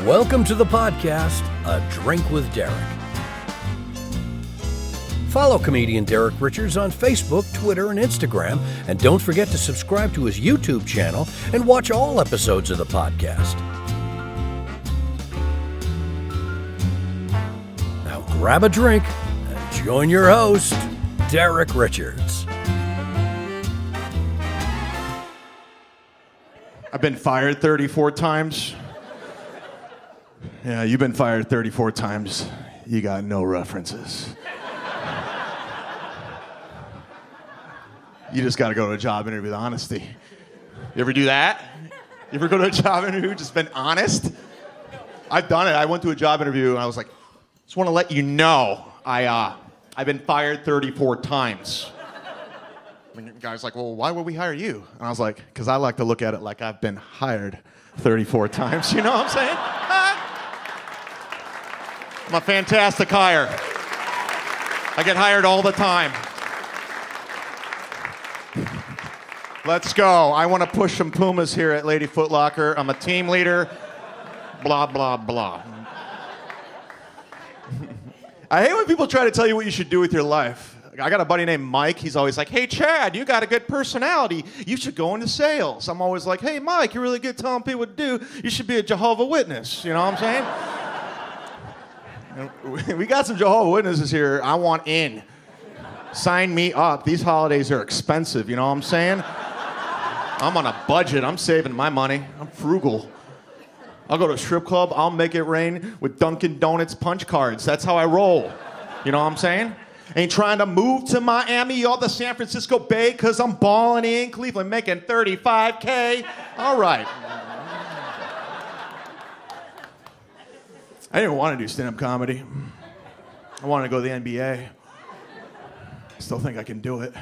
Welcome to the podcast, A Drink with Derek. Follow comedian Derek Richards on Facebook, Twitter, and Instagram, and don't forget to subscribe to his YouTube channel and watch all episodes of the podcast. Now grab a drink and join your host, Derek Richards. I've been fired 34 times. Yeah, you've been fired 34 times. You got no references. You just got to go to a job interview with honesty. You ever do that? You ever go to a job interview just been honest? I've done it. I went to a job interview and I was like, just want to let you know I've been fired 34 times. And the guy's like, well, why would we hire you? And I was like, because I like to look at it like I've been hired 34 times. You know what I'm saying? I'm a fantastic hire. I get hired all the time. Let's go. I want to push some Pumas here at Lady Foot Locker. I'm a team leader. Blah, blah, blah. I hate when people try to tell you what you should do with your life. I got a buddy named Mike. He's always like, hey, Chad, you got a good personality. You should go into sales. I'm always like, hey, Mike, you're really good telling people what to do. You should be a Jehovah's Witness. You know what I'm saying? We got some Jehovah's Witnesses here. I want in. Sign me up. These holidays are expensive. You know what I'm saying? I'm on a budget. I'm saving my money. I'm frugal. I'll go to a strip club. I'll make it rain with Dunkin' Donuts punch cards. That's how I roll. You know what I'm saying? Ain't trying to move to Miami or the San Francisco Bay because I'm balling in Cleveland making $35K. All right. I didn't want to do stand-up comedy. I wanted to go to the NBA. I still think I can do it.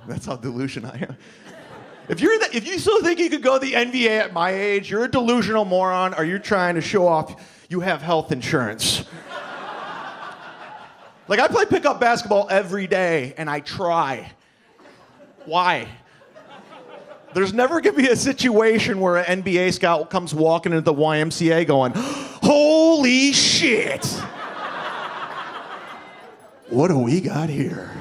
That's how delusional I am. If you still think you could go to the NBA at my age, you're a delusional moron, or you're trying to show off you have health insurance. Like, I play pickup basketball every day, and I try. Why? There's never going to be a situation where an NBA scout comes walking into the YMCA going, holy shit! What do we got here?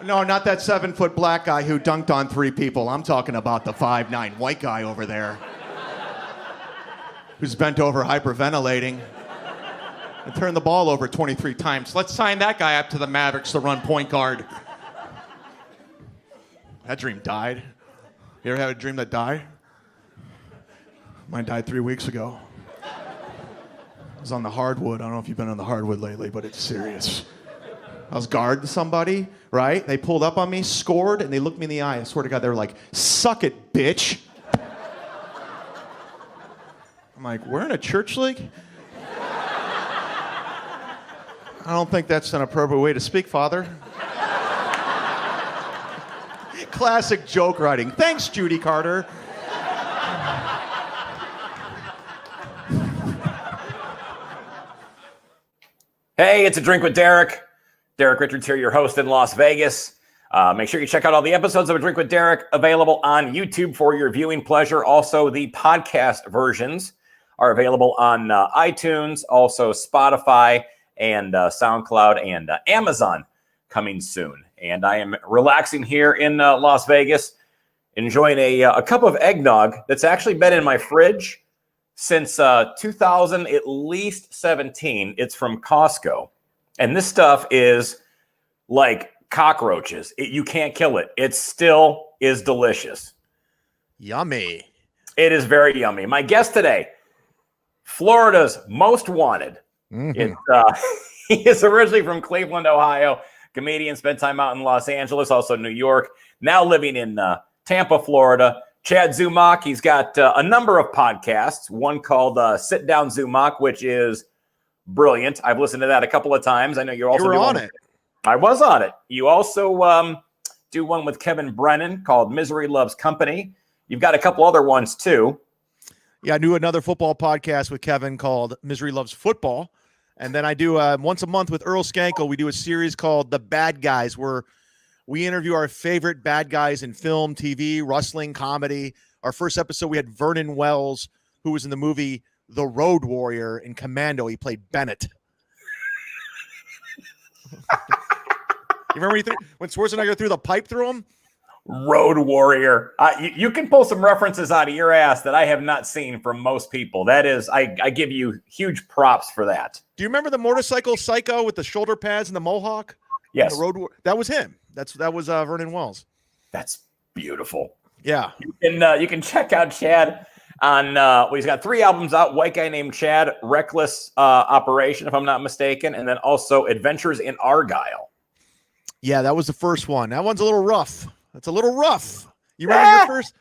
No, not that 7-foot black guy who dunked on 3 people. I'm talking about the 5'9" white guy over there who's bent over hyperventilating and turned the ball over 23 times. Let's sign that guy up to the Mavericks to run point guard. That dream died. You ever have a dream that died? Mine died 3 weeks ago. I was on the hardwood. I don't know if you've been on the hardwood lately, but it's serious. I was guarding somebody, right? They pulled up on me, scored, and they looked me in the eye. I swear to God, they were like, suck it, bitch. I'm like, we're in a church league? I don't think that's an appropriate way to speak, Father. Classic joke writing. Thanks, Judy Carter. Hey, it's A Drink with Derek. Derek Richards here, your host in Las Vegas. Make sure you check out all the episodes of A Drink with Derek available on YouTube for your viewing pleasure. Also, the podcast versions are available on iTunes, also Spotify, and SoundCloud, and Amazon coming soon. And I am relaxing here in Las Vegas, enjoying a cup of eggnog that's actually been in my fridge since 2000, at least 17. It's from Costco. And this stuff is like cockroaches. You can't kill it. It still is delicious. Yummy. It is very yummy. My guest today, Florida's most wanted. Mm-hmm. He is originally from Cleveland, Ohio. Comedian, spent time out in Los Angeles, also New York. Now living in Tampa, Florida. Chad Zumock. He's got a number of podcasts. One called Sit Down Zumock, which is brilliant. I've listened to that a couple of times. I know you're also on it. I was on it. You also do one with Kevin Brennan called Misery Loves Company. You've got a couple other ones too. Yeah, I do another football podcast with Kevin called Misery Loves Football. And then I do once a month with Earl Skankel. We do a series called The Bad Guys, where we interview our favorite bad guys in film, TV, wrestling, comedy. Our first episode, we had Vernon Wells, who was in the movie The Road Warrior in Commando. He played Bennett. You remember when Schwarzenegger threw the pipe through him? Road Warrior. You can pull some references out of your ass that I have not seen from most people. That is, I give you huge props for that. Do you remember the motorcycle psycho with the shoulder pads and the mohawk? Yes. That was him. That was Vernon Wells. That's beautiful. Yeah. You can check out Chad on he's got 3 albums out. White Guy Named Chad, Reckless Operation, if I'm not mistaken, and then also Adventures in Argyle. Yeah, that was the first one. That one's a little rough. That's a little rough. You remember your first?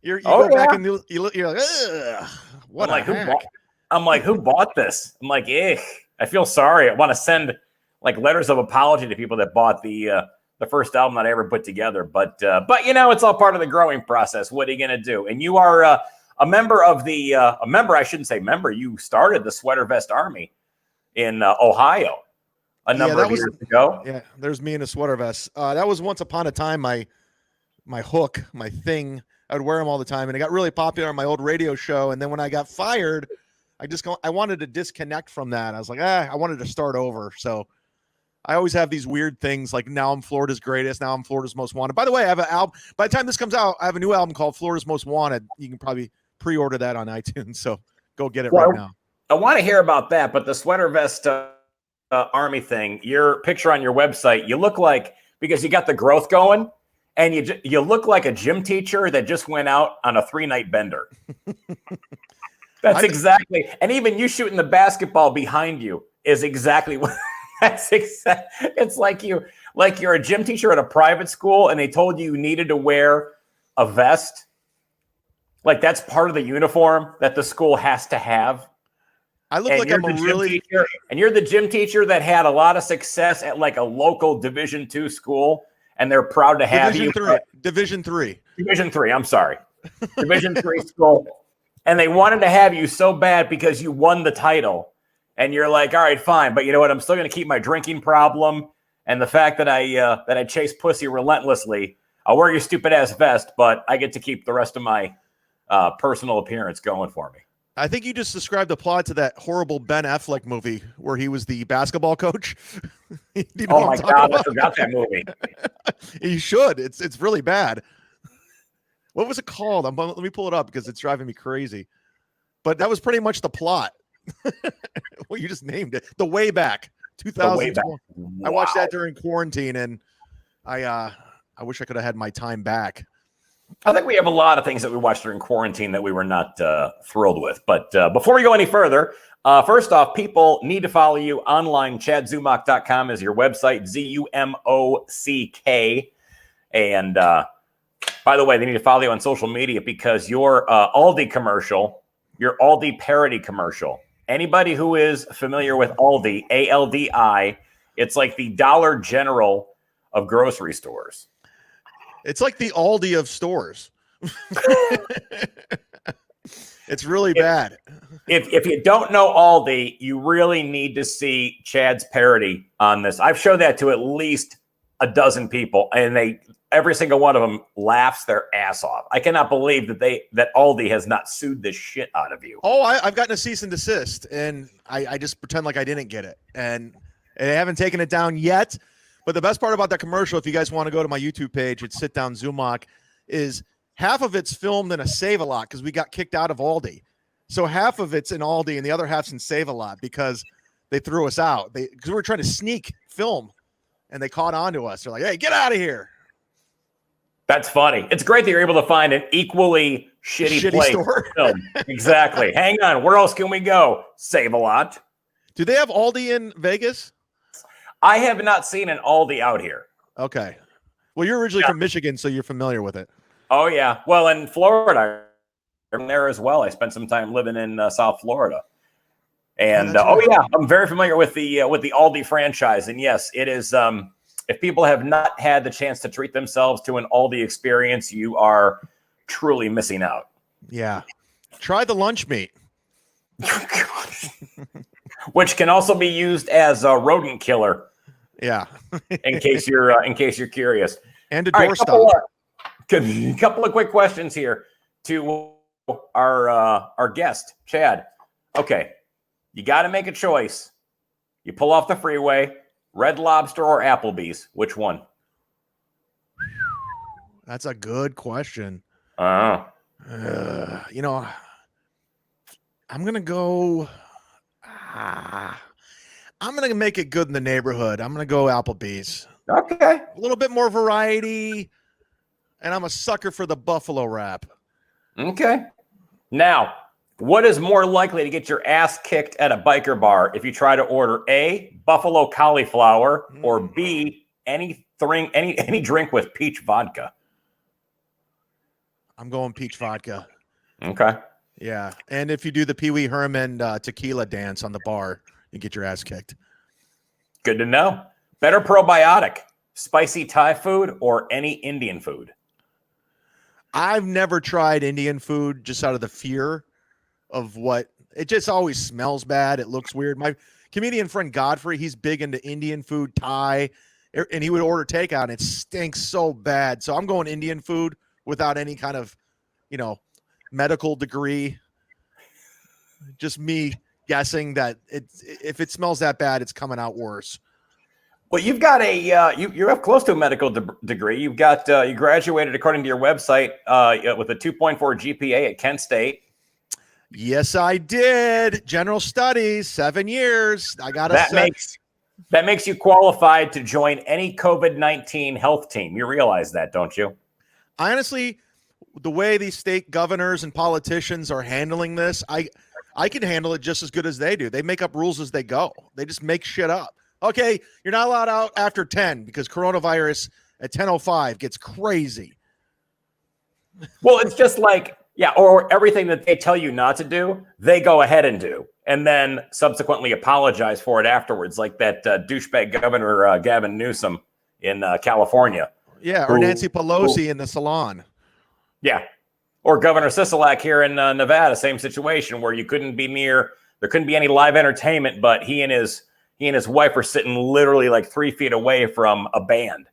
You go back and you're like, ugh, what? I'm like, who bought this? I'm like, I feel sorry. I want to send like letters of apology to people that bought the first album that I ever put together. But it's all part of the growing process. What are you gonna do? And you are a member of I shouldn't say member. You started the Sweater Vest Army in Ohio a number of years ago. Yeah, there's me in a sweater vest. That was once upon a time my hook, my thing. I would wear them all the time, and it got really popular on my old radio show. And then when I got fired, I wanted to disconnect from that. I was like, I wanted to start over. So I always have these weird things like now I'm Florida's greatest. Now I'm Florida's most wanted. By the way, I have an album. By the time this comes out, I have a new album called Florida's Most Wanted. You can probably pre-order that on iTunes. So go get it right now. I want to hear about that, but the Sweater Vest Army thing, your picture on your website, you look like, because you got the growth going, and you look like a gym teacher that just went out on a 3-night bender. That's exactly, and even you shooting the basketball behind you is exactly what. It's like you're a gym teacher at a private school, and they told you needed to wear a vest. Like that's part of the uniform that the school has to have. I look like I'm a really teacher, and you're the gym teacher that had a lot of success at like a local Division II school, and they're proud to have you. Division three. I'm sorry, Division III school, and they wanted to have you so bad because you won the title, and you're like, all right, fine, but you know what? I'm still going to keep my drinking problem and the fact that I chase pussy relentlessly. I'll wear your stupid ass vest, but I get to keep the rest of my personal appearance going for me. I think you just described the plot to that horrible Ben Affleck movie where he was the basketball coach. Oh my God, I forgot that movie. You should. It's really bad. What was it called? Let me pull it up because it's driving me crazy. But that was pretty much the plot. Well, you just named it. The Way Back, 2012. Wow. I watched that during quarantine, and I wish I could have had my time back. I think we have a lot of things that we watched during quarantine that we were not thrilled with. But before we go any further, first off, people need to follow you online. ChadZumock.com is your website, Zumock. And by the way, they need to follow you on social media because your Aldi commercial, your Aldi parody commercial, anybody who is familiar with Aldi, ALDI, it's like the Dollar General of grocery stores. It's like the Aldi of stores. It's really bad. If you don't know Aldi, you really need to see Chad's parody on this. I've showed that to at least a dozen people, and every single one of them laughs their ass off. I cannot believe that Aldi has not sued this shit out of you. Oh, I've gotten a cease and desist, and I just pretend like I didn't get it, and they haven't taken it down yet. But the best part about that commercial, if you guys want to go to my YouTube page, it's Sit Down Zumock, is half of it's filmed in a Save-A-Lot because we got kicked out of Aldi. So half of it's in Aldi and the other half's in Save-A-Lot because they threw us out. Because we were trying to sneak film, and they caught on to us. They're like, hey, get out of here. That's funny. It's great that you're able to find an equally shitty place store. Film. Exactly. Hang on. Where else can we go? Save-A-Lot. Do they have Aldi in Vegas? I have not seen an Aldi out here. Okay. Well, you're originally from Michigan, so you're familiar with it. Oh, yeah. Well, in Florida, I'm there as well. I spent some time living in South Florida. And, yeah, I'm very familiar with the Aldi franchise. And, yes, it is if people have not had the chance to treat themselves to an Aldi experience, you are truly missing out. Yeah. Try the lunch meat. Which can also be used as a rodent killer. Yeah. in case you're curious. And a doorstop. A couple of quick questions here to our guest, Chad. Okay, you got to make a choice. You pull off the freeway, Red Lobster or Applebee's. Which one? That's a good question. Uh, You know, I'm gonna go. I'm gonna make it good in the neighborhood. I'm gonna go Applebee's. okay. A little bit more variety, and I'm a sucker for the buffalo wrap. Okay. Now, what is more likely to get your ass kicked at a biker bar if you try to order A, buffalo cauliflower, or B, any drink with peach vodka? I'm going peach vodka. Okay. Yeah, and if you do the Pee Wee Herman tequila dance on the bar, you get your ass kicked. Good to know. Better probiotic, spicy Thai food or any Indian food? I've never tried Indian food just out of the fear of what it just always smells bad. It looks weird. My comedian friend Godfrey, he's big into Indian food, Thai, and he would order takeout and it stinks so bad. So I'm going Indian food without any kind of, medical degree. Just me guessing that if it smells that bad, it's coming out worse. Well, you've got you have close to a medical degree. You've got you graduated according to your website with a 2.4 GPA at Kent State. Yes, I did. General studies, 7 years. I got that makes you qualified to join any COVID-19 health team. You realize that, don't you? Honestly, the way these state governors and politicians are handling this, I can handle it just as good as they do. They make up rules as they go. They just make shit up. Okay, you're not allowed out after 10 because coronavirus at 10:05 gets crazy. Well, it's just like, or everything that they tell you not to do, they go ahead and do, and then subsequently apologize for it afterwards, like that douchebag governor Gavin Newsom in California. Yeah, or Nancy Pelosi in the salon. Yeah, or Governor Sisolak here in Nevada, same situation where there couldn't be any live entertainment, but he and his wife are sitting literally like 3 feet away from a band.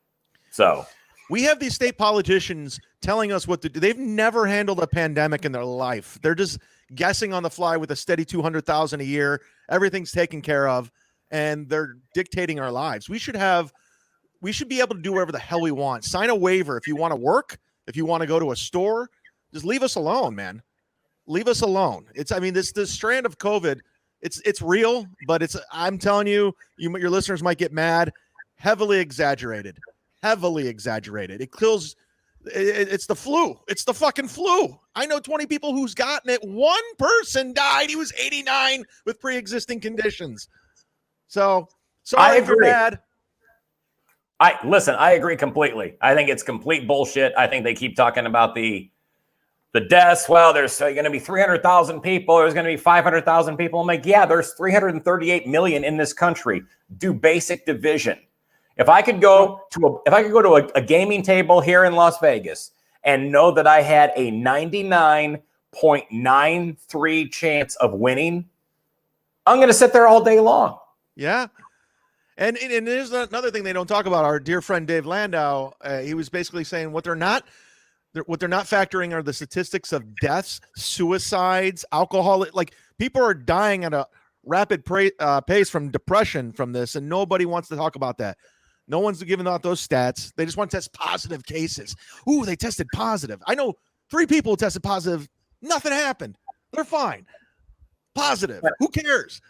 So we have these state politicians telling us what to do. They've never handled a pandemic in their life. They're just guessing on the fly with a steady 200,000 a year. Everything's taken care of, and they're dictating our lives. We should be able to do whatever the hell we want. Sign a waiver if you want to work, if you want to go to a store. Just leave us alone, man. Leave us alone. This strand of COVID, it's real, but I'm telling you, your listeners might get mad. Heavily exaggerated. It kills. It's the flu. It's the fucking flu. I know 20 people who's gotten it. One person died. He was 89 with pre-existing conditions. So sorry if you're mad. I agree completely. I think it's complete bullshit. I think they keep talking about the deaths. Well, there's going to be 300,000 people. There's going to be 500,000 people. I'm like, yeah, there's 338 million in this country. Do basic division. If I could go to a gaming table here in Las Vegas and know that I had a 99.93 chance of winning, I'm going to sit there all day long. Yeah. And there's another thing they don't talk about. Our dear friend Dave Landau, he was basically saying what they're not factoring are the statistics of deaths, suicides, alcohol. Like, people are dying at a rapid pace from depression from this, and nobody wants to talk about that. No one's giving out those stats. They just want to test positive cases. Ooh, they tested positive. I know 3 people who tested positive. Nothing happened. They're fine. Positive. Who cares?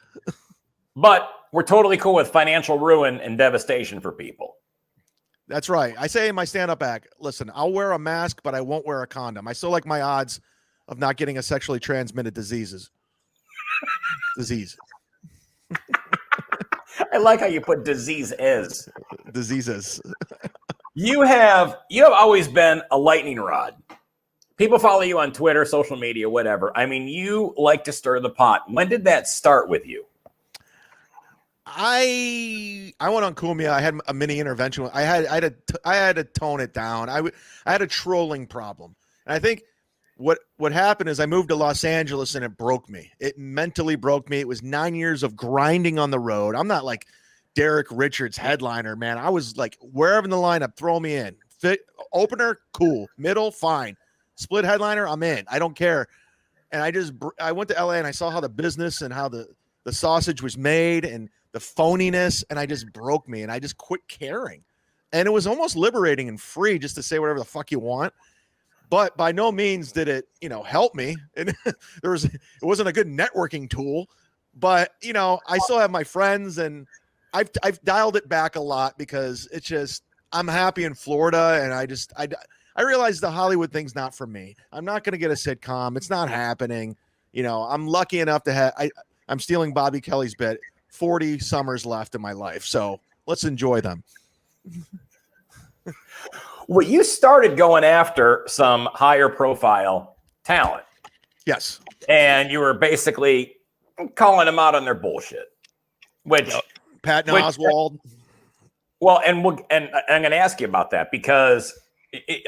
But we're totally cool with financial ruin and devastation for people. That's right. I say in my stand-up act, listen, I'll wear a mask, but I won't wear a condom. I still like my odds of not getting a sexually transmitted diseases. I like how you put disease is. Diseases. You have always been a lightning rod. People follow you on Twitter, social media, whatever. I mean, you like to stir the pot. When did that start with you? I went on Kumia. I had a mini intervention. I had to tone it down. I had a trolling problem, and I think what happened is I moved to Los Angeles and it broke me. It mentally broke me. It was 9 years of grinding on the road. I'm not like Derek Richards headliner, man. I was like, wherever in the lineup, throw me in. Fit opener, cool. Middle, fine. Split headliner, I'm in. I don't care. And I went to LA and I saw how the business and how the sausage was made and the phoniness, and I just broke me and I just quit caring. And it was almost liberating and free just to say whatever the fuck you want. But by no means did it, help me. And it wasn't a good networking tool, but I still have my friends, and I've dialed it back a lot because it's just, I'm happy in Florida. And I realized the Hollywood thing's not for me. I'm not going to get a sitcom. It's not happening. I'm lucky enough to have, I'm stealing Bobby Kelly's bit, 40 summers left in my life. So let's enjoy them. Well, you started going after some higher profile talent. Yes. And you were basically calling them out on their bullshit. Which Patton Oswalt. Well, and I'm going to ask you about that because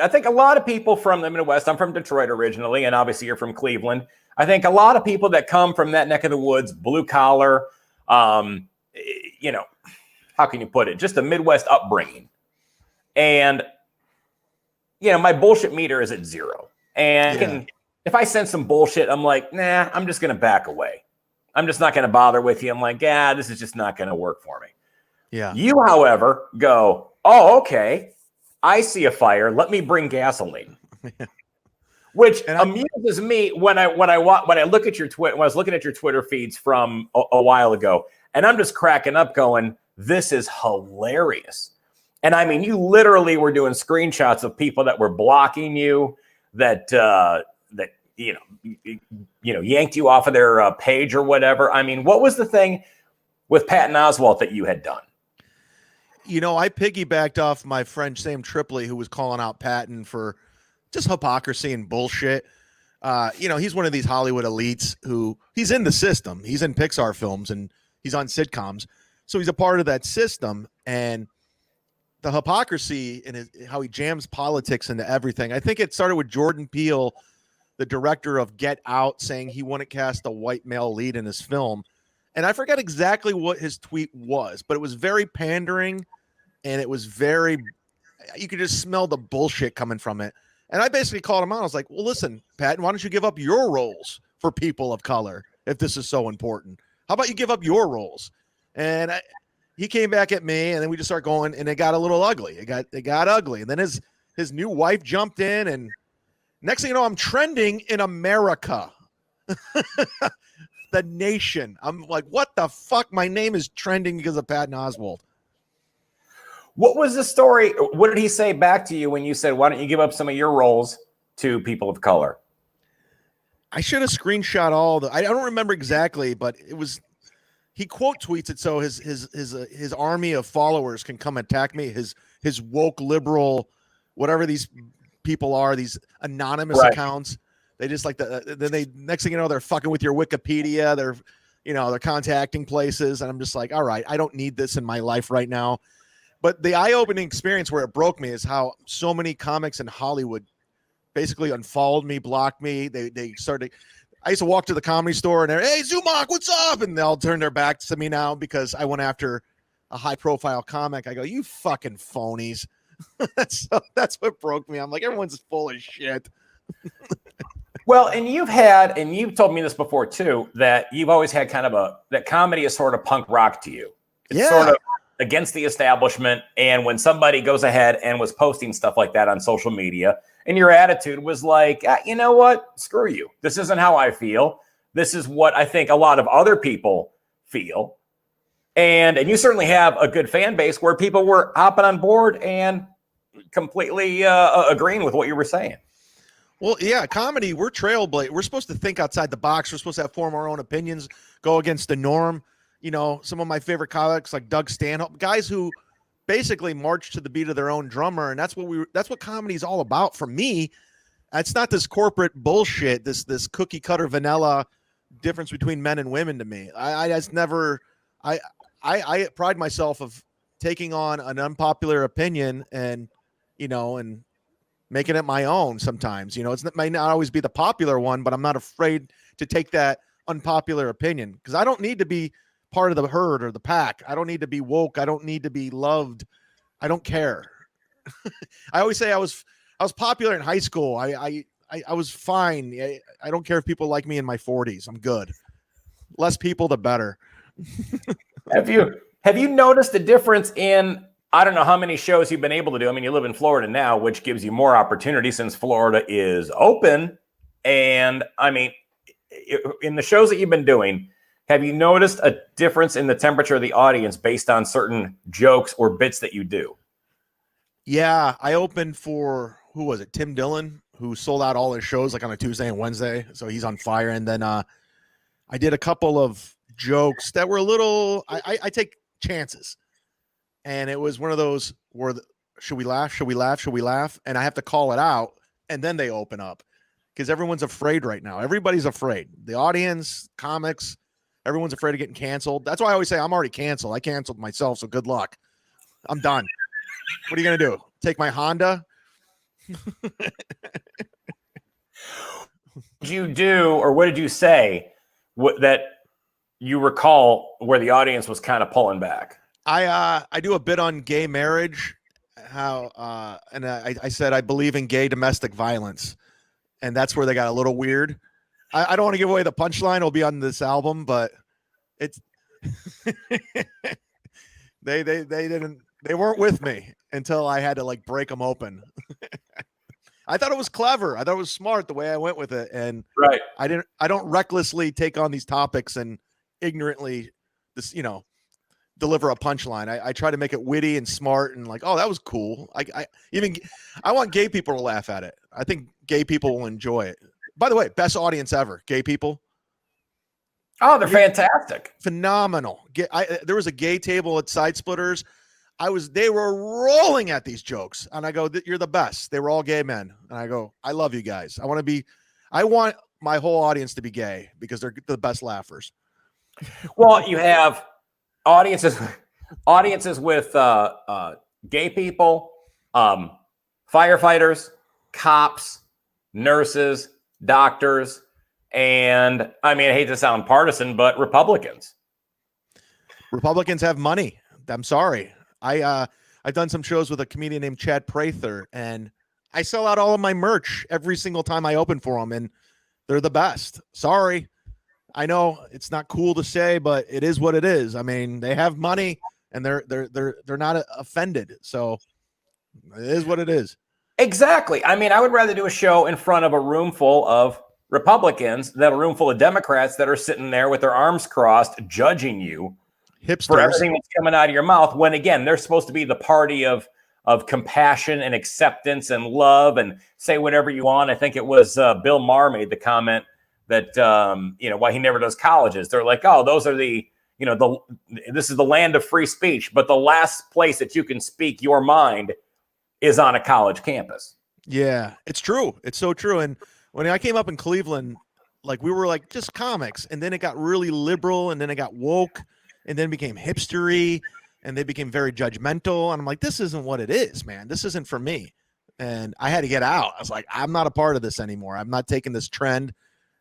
I think a lot of people from the Midwest, I'm from Detroit originally, and obviously you're from Cleveland. I think a lot of people that come from that neck of the woods, blue collar, how can you put it? Just a Midwest upbringing. And, my bullshit meter is at 0. And if I sense some bullshit, I'm like, nah, I'm just going to back away. I'm just not going to bother with you. I'm like, this is just not going to work for me. Yeah. You, however, go, oh, okay. I see a fire. Let me bring gasoline. Which amuses me when I look at your Twitter. When I was looking at your Twitter feeds from a while ago, and I'm just cracking up, going, "This is hilarious." And I mean, you literally were doing screenshots of people that were blocking you, that yanked you off of their page or whatever. I mean, what was the thing with Patton Oswalt that you had done? I piggybacked off my friend Sam Tripoli, who was calling out Patton for just hypocrisy and bullshit. He's one of these Hollywood elites who he's in the system. He's in Pixar films and he's on sitcoms. So he's a part of that system. And the hypocrisy and how he jams politics into everything. I think it started with Jordan Peele, the director of Get Out, saying he wouldn't cast a white male lead in his film. And I forget exactly what his tweet was, but it was very pandering. And it was you could just smell the bullshit coming from it. And I basically called him out. I was like, well, listen, Patton, why don't you give up your roles for people of color if this is so important? How about you give up your roles? And he came back at me, and then we just started going, and it got a little ugly. It got ugly. And then his new wife jumped in, and next thing you know, I'm trending in America. The nation. I'm like, what the fuck? My name is trending because of Patton Oswalt. What was the story? What did he say back to you when you said, why don't you give up some of your roles to people of color? I should have screenshot I don't remember exactly, but it was, he quote tweets it so his army of followers can come attack me. His woke liberal, whatever these people are, these anonymous accounts. They just like then they, next thing you know, they're fucking with your Wikipedia. They're contacting places. And I'm just like, all right, I don't need this in my life right now. But the eye-opening experience where it broke me is how so many comics in Hollywood basically unfollowed me, blocked me. They started. I used to walk to the Comedy Store and they're, hey, Zumock, what's up? And they'll turn their backs to me now because I went after a high-profile comic. I go, you fucking phonies. That's what broke me. I'm like, everyone's full of shit. Well, and you've told me this before too, that you've always had that comedy is sort of punk rock to you. It's sort of against the establishment. And when somebody goes ahead and was posting stuff like that on social media, and your attitude was like, you know what? Screw you. This isn't how I feel. This is what I think a lot of other people feel. And you certainly have a good fan base where people were hopping on board and completely agreeing with what you were saying. Well, yeah, comedy, we're trailblazers. We're supposed to think outside the box. We're supposed to form our own opinions, go against the norm. Some of my favorite comics like Doug Stanhope, guys who basically march to the beat of their own drummer. And that's what comedy is all about for me. It's not this corporate bullshit, this cookie cutter vanilla difference between men and women to me. I pride myself of taking on an unpopular opinion and making it my own sometimes. It may not always be the popular one, but I'm not afraid to take that unpopular opinion because I don't need to be part of the herd or the pack. I don't need to be woke. I don't need to be loved. I don't care. I always say I was popular in high school. I I was fine. I don't care if people like me in my 40s. I'm good. Less people, the better. Have you noticed a difference in, I don't know how many shows you've been able to do. I mean, you live in Florida now, which gives you more opportunity since Florida is open. And I mean, in the shows that you've been doing, have you noticed a difference in the temperature of the audience based on certain jokes or bits that you do? Yeah, I opened for, who was it? Tim Dillon, who sold out all his shows like on a Tuesday and Wednesday. So he's on fire. And then I did a couple of jokes that were a little, I take chances. And it was one of those where, should we laugh? Should we laugh? Should we laugh? And I have to call it out. And then they open up because everyone's afraid right now. Everybody's afraid. The audience, comics, everyone's afraid of getting canceled. That's why I always say I'm already canceled. I canceled myself. So good luck. I'm done. What are you going to do? Take my Honda? Did you do, or what did you say that you recall where the audience was kind of pulling back? I do a bit on gay marriage, and I said I believe in gay domestic violence, and that's where they got a little weird. I don't want to give away the punchline. It'll be on this album, but it's they weren't with me until I had to like break them open. I thought it was clever. I thought it was smart the way I went with it, and right. I don't recklessly take on these topics and ignorantly deliver a punchline. I try to make it witty and smart and like, oh, that was cool. I want gay people to laugh at it. I think gay people will enjoy it. By the way, best audience ever, gay people. Oh, they're fantastic. Phenomenal. There was a gay table at Side Splitters. They were rolling at these jokes. And I go, you're the best. They were all gay men. And I go, I love you guys. I want my whole audience to be gay because they're the best laughers. Well, you have audiences with gay people, firefighters, cops, nurses, doctors, and I mean, I hate to sound partisan, but Republicans. Republicans have money. I'm sorry. I've done some shows with a comedian named Chad Prather, and I sell out all of my merch every single time I open for them, and they're the best. Sorry. I know it's not cool to say, but it is what it is. I mean, they have money and they're not offended. So it is what it is. Exactly. I mean, I would rather do a show in front of a room full of Republicans than a room full of Democrats that are sitting there with their arms crossed, judging you Hipsters. For everything that's coming out of your mouth. When again, they're supposed to be the party of compassion and acceptance and love and say whatever you want. I think it was Bill Maher made the comment that, why he never does colleges. They're like, oh, those are this is the land of free speech. But the last place that you can speak your mind is on a college campus. Yeah, it's true. It's so true. And when I came up in Cleveland, like we were like just comics, and then it got really liberal, and then it got woke, and then became hipstery, and they became very judgmental. And I'm like, this isn't what it is, man. This isn't for me. And I had to get out. I was like, I'm not a part of this anymore. I'm not taking this trend.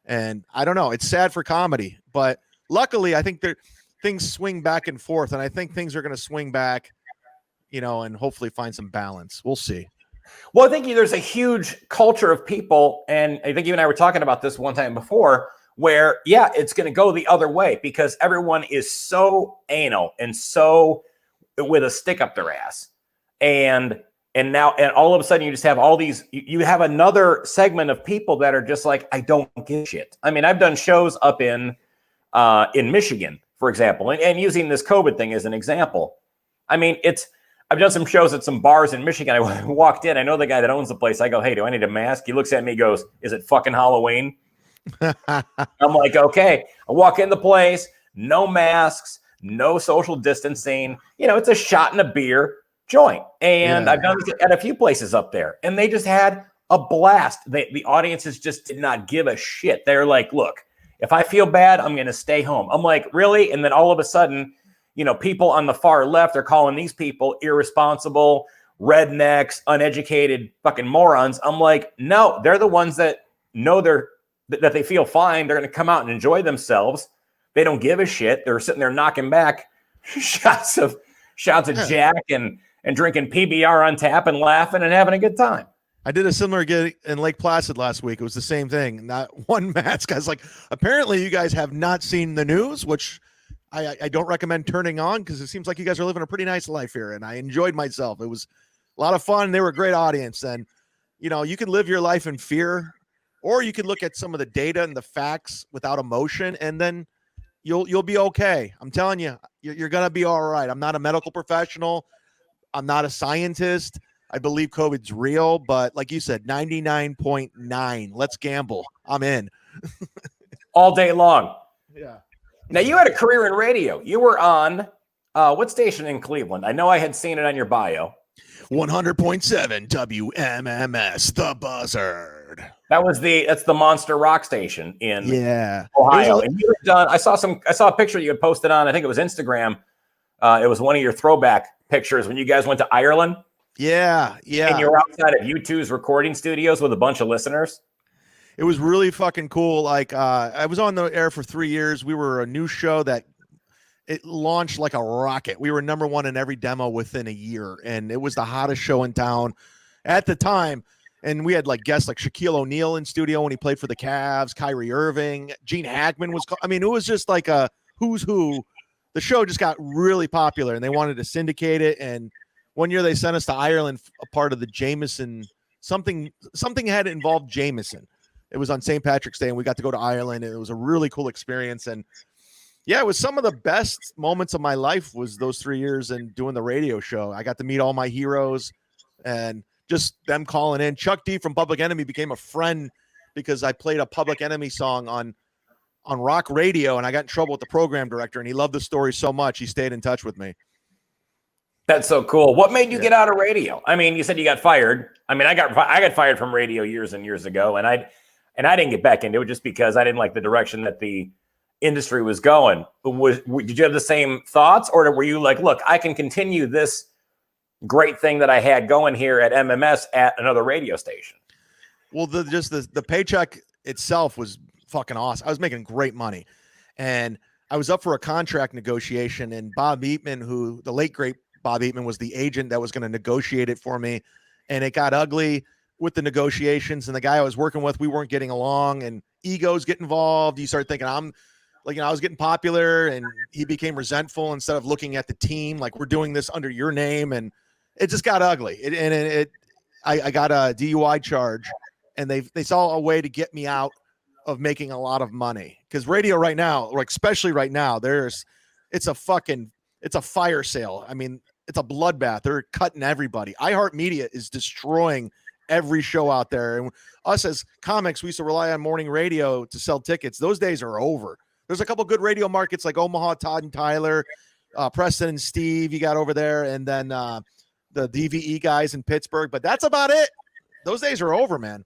And I don't know. It's sad for comedy, but luckily I think things swing back and forth, and I think things are going to swing back, and hopefully find some balance. We'll see. Well, I think there's a huge culture of people, and I think you and I were talking about this one time before, where, yeah, it's going to go the other way because everyone is so anal and so with a stick up their ass. And all of a sudden you just have all these, you have another segment of people that are just like, I don't give a shit. I mean, I've done shows up in Michigan, for example, and using this COVID thing as an example. I mean, I've done some shows at some bars in Michigan. I walked in, I know the guy that owns the place. I go, hey, do I need a mask? He looks at me, goes, is it fucking Halloween? I'm like, okay. I walk in the place, no masks, no social distancing. It's a shot and a beer joint. And I've done this at a few places up there, and they just had a blast. The audiences just did not give a shit. They're like, look, if I feel bad, I'm going to stay home. I'm like, really? And then all of a sudden, people on the far left are calling these people irresponsible, rednecks, uneducated fucking morons. I'm like, no, they're the ones that know that they feel fine. They're going to come out and enjoy themselves. They don't give a shit. They're sitting there knocking back shots of Jack and drinking PBR on tap and laughing and having a good time. I did a similar gig in Lake Placid last week. It was the same thing. Not one mask. I was like, apparently you guys have not seen the news, which I don't recommend turning on because it seems like you guys are living a pretty nice life here. And I enjoyed myself. It was a lot of fun. They were a great audience. And, you know, you can live your life in fear, or you can look at some of the data and the facts without emotion, and then you'll be okay. I'm telling you, you're going to be all right. I'm not a medical professional. I'm not a scientist. I believe COVID's real, but like you said, 99.9. Let's gamble. I'm in. All day long. Yeah. Now, you had a career in radio. You were on what station in Cleveland? I know I had seen it on your bio. 100.7 WMMS, the Buzzard. That's the monster rock station in Ohio. And you had done, I saw a picture you had posted on, I think it was Instagram. It was one of your throwback pictures when you guys went to Ireland. Yeah. And you were outside of U2's recording studios with a bunch of listeners. It was really fucking cool. Like, I was on the air for 3 years. We were a new show that it launched like a rocket. We were number one in every demo within a year, and it was the hottest show in town at the time. And we had like guests like Shaquille O'Neal in studio when he played for the Cavs, Kyrie Irving, Gene Hackman was. It was just like a who's who. The show just got really popular, and they wanted to syndicate it. And one year they sent us to Ireland, a part of the Jameson, something had involved Jameson. It was on St. Patrick's Day, and we got to go to Ireland, and it was a really cool experience. And yeah, it was some of the best moments of my life was those 3 years and doing the radio show. I got to meet all my heroes and just them calling in. Chuck D from Public Enemy became a friend because I played a Public Enemy song on rock radio, and I got in trouble with the program director, and he loved the story so much he stayed in touch with me. That's so cool. What made you get out of radio? I mean, you said you got fired. I mean, I got fired from radio years and years ago, and I didn't get back into it just because I didn't like the direction that the industry was going. Did you have the same thoughts, or were you like, look, I can continue this great thing that I had going here at MMS at another radio station? Well, the paycheck itself was fucking awesome. I was making great money, and I was up for a contract negotiation, and Bob Eatman, the late great Bob Eatman, was the agent that was going to negotiate it for me, and it got ugly with the negotiations, and the guy I was working with, we weren't getting along, and egos get involved. You start thinking I was getting popular, and he became resentful instead of looking at the team like, we're doing this under your name, and it just got ugly. I got a DUI charge, and they saw a way to get me out of making a lot of money, because radio right now, like especially right now, it's a fire sale. I mean, it's a bloodbath. They're cutting everybody. iHeartMedia is destroying every show out there, and us as comics, we used to rely on morning radio to sell tickets. Those days are over. There's a couple good radio markets like Omaha, Todd and Tyler, Preston and Steve you got over there, and then the DVE guys in Pittsburgh, but that's about it. Those days are over, man.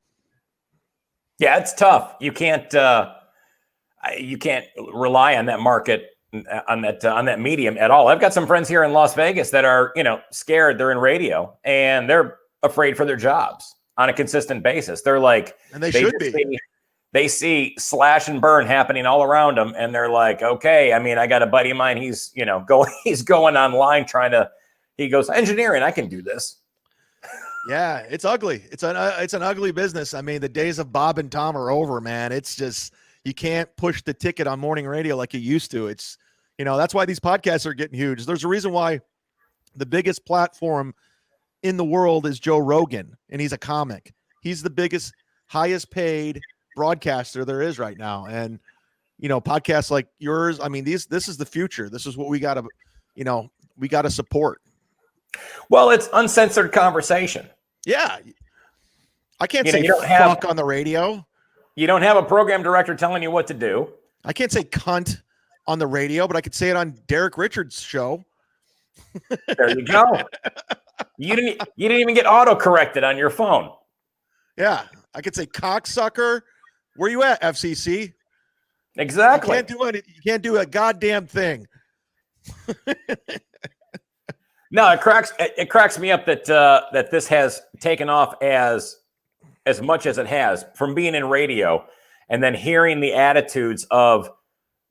Yeah, it's tough. You can't rely on that market, on that medium at all. I've got some friends here in Las Vegas that are, scared. They're in radio and they're afraid for their jobs on a consistent basis. They're like, and they should be. They see slash and burn happening all around them, and they're like, okay. I mean, I got a buddy of mine. He's going online he goes, engineering, I can do this. Yeah, it's ugly. It's an ugly business. I mean, the days of Bob and Tom are over, man. It's just, you can't push the ticket on morning radio like you used to. It's, that's why these podcasts are getting huge. There's a reason why the biggest platform in the world is Joe Rogan, and he's a comic. He's the biggest, highest paid broadcaster there is right now. And, podcasts like yours, I mean, this is the future. This is what we got to support. Well, it's uncensored conversation. Yeah. I can't say fuck on the radio. You don't have a program director telling you what to do. I can't say cunt on the radio, but I could say it on Derek Richards' show. There you go. You didn't even get auto-corrected on your phone. Yeah. I could say cocksucker. Where you at, FCC? Exactly. You can't do a goddamn thing. No, it cracks me up that this has taken off as much as it has, from being in radio and then hearing the attitudes of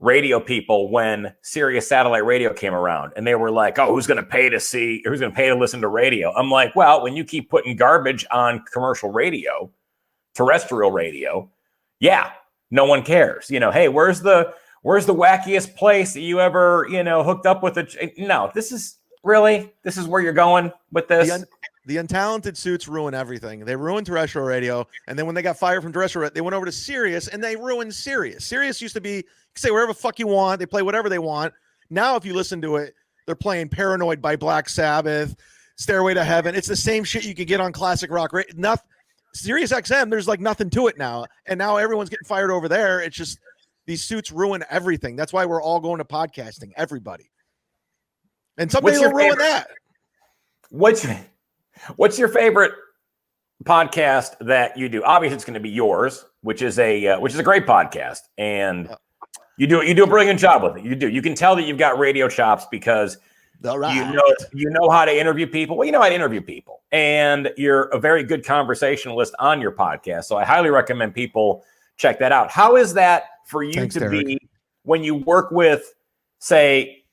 radio people when Sirius satellite radio came around, and they were like, "Oh, who's going to pay to listen to radio?" I'm like, "Well, when you keep putting garbage on commercial radio, terrestrial radio, yeah, no one cares. Hey, where's the wackiest place that you ever, hooked up with no, this is where you're going with this." The untalented suits ruin everything. They ruined terrestrial radio, and then when they got fired from terrestrial, they went over to Sirius, and they ruined Sirius. Sirius used to be, you can say whatever the fuck you want. They play whatever they want. Now, if you listen to it, they're playing Paranoid by Black Sabbath, Stairway to Heaven. It's the same shit you could get on classic rock. Sirius XM, there's like nothing to it now, and now everyone's getting fired over there. It's just these suits ruin everything. That's why we're all going to podcasting, everybody. And somebody will ruin that. What's your favorite podcast that you do? Obviously, it's going to be yours, which is a great podcast, and you do a brilliant job with it. You do. You can tell that you've got radio chops because you know how to interview people. Well, you know how to interview people, and you're a very good conversationalist on your podcast. So I highly recommend people check that out. How is that for you be when you work with, say,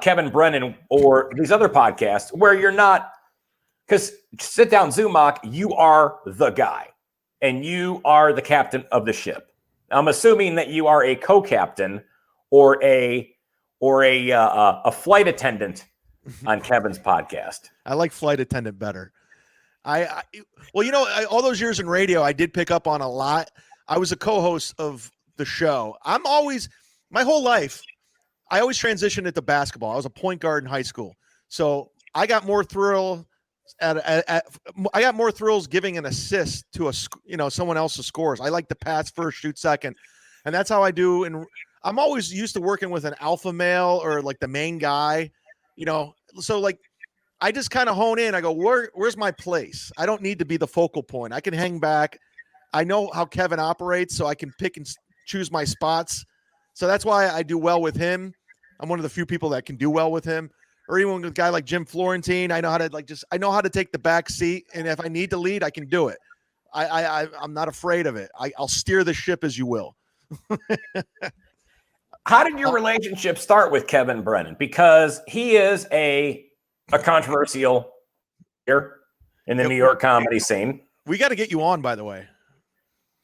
Kevin Brennan or these other podcasts where you're not? Because sit down, Zumock, you are the guy, and you are the captain of the ship. I'm assuming that you are a co-captain or a flight attendant on Kevin's podcast. I like flight attendant better. All those years in radio, I did pick up on a lot. I was a co-host of the show. My whole life, I always transitioned into basketball. I was a point guard in high school, so I got more thrill. I got more thrills giving an assist to someone else's scores. I like to pass first, shoot second, and that's how I do. And I'm always used to working with an alpha male or like the main guy, So like, I just kind of hone in. I go, where's my place? I don't need to be the focal point. I can hang back. I know how Kevin operates, so I can pick and choose my spots. So that's why I do well with him. I'm one of the few people that can do well with him. Or even with a guy like Jim Florentine, I know how to take the back seat, and if I need to lead, I can do it. I'm not afraid of it. I'll steer the ship, as you will. How did your relationship start with Kevin Brennan? Because he is a controversial figure in the New York comedy scene. We got to get you on, by the way.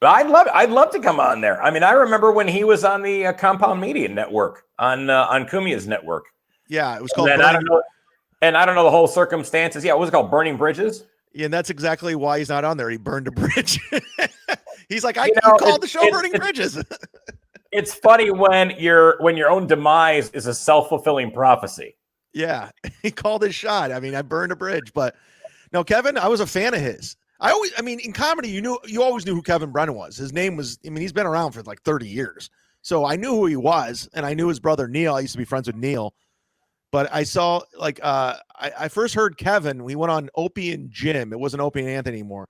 I'd love to come on there. I mean, I remember when he was on the Compound Media Network on Kumia's network. Yeah, it was called. I don't know the whole circumstances. Yeah, what was it called? Burning Bridges. Yeah, and that's exactly why he's not on there. He burned a bridge. He's like, I called the show Burning Bridges. It's funny when your own demise is a self-fulfilling prophecy. Yeah, he called his shot. I mean, I burned a bridge, but no, Kevin, I was a fan of his. In comedy, you always knew who Kevin Brennan was. His name was, he's been around for like 30 years. So I knew who he was, and I knew his brother Neil. I used to be friends with Neil. But I saw, I first heard Kevin. We went on Opie and Jim. It wasn't Opie and Anthony anymore.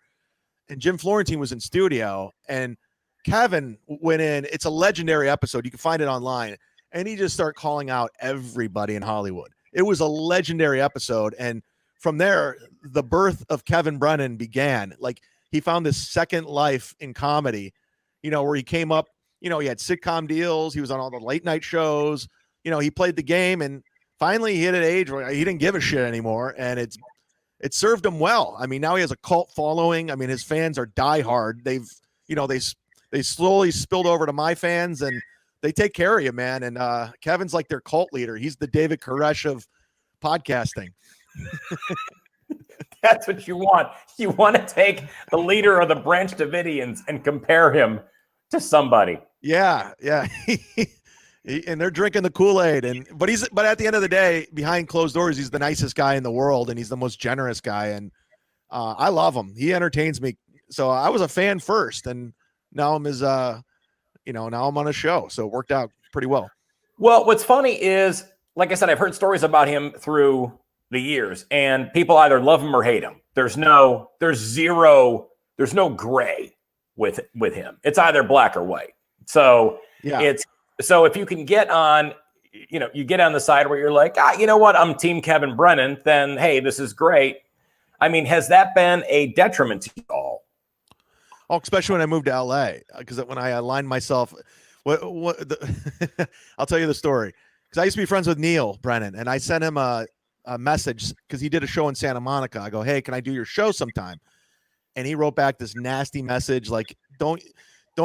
And Jim Florentine was in studio, and Kevin went in. It's a legendary episode. You can find it online. And he just started calling out everybody in Hollywood. It was a legendary episode. And from there, the birth of Kevin Brennan began. Like, he found this second life in comedy, where he came up, he had sitcom deals. He was on all the late night shows. He played the game, and finally he hit an age where he didn't give a shit anymore. And it served him well. I mean, now he has a cult following. I mean, his fans are diehard. They slowly spilled over to my fans, and they take care of you, man. And Kevin's like their cult leader. He's the David Koresh of podcasting. That's what you want. You want to take the leader of the Branch Davidians and compare him to somebody. Yeah. And they're drinking the Kool-Aid, but at the end of the day, behind closed doors, he's the nicest guy in the world, and he's the most generous guy. And I love him. He entertains me. So I was a fan first, and now I'm now I'm on a show. So it worked out pretty well. Well, what's funny is, like I said, I've heard stories about him through the years, and people either love him or hate him. There's no gray with him. It's either black or white. So yeah. So if you can get on, you get on the side where you're like, you know what, I'm Team Kevin Brennan, then, hey, this is great. I mean, has that been a detriment to you all? Oh, especially when I moved to LA, because when I aligned myself, I'll tell you the story. Because I used to be friends with Neil Brennan, and I sent him a message because he did a show in Santa Monica. I go, hey, can I do your show sometime? And he wrote back this nasty message like, don't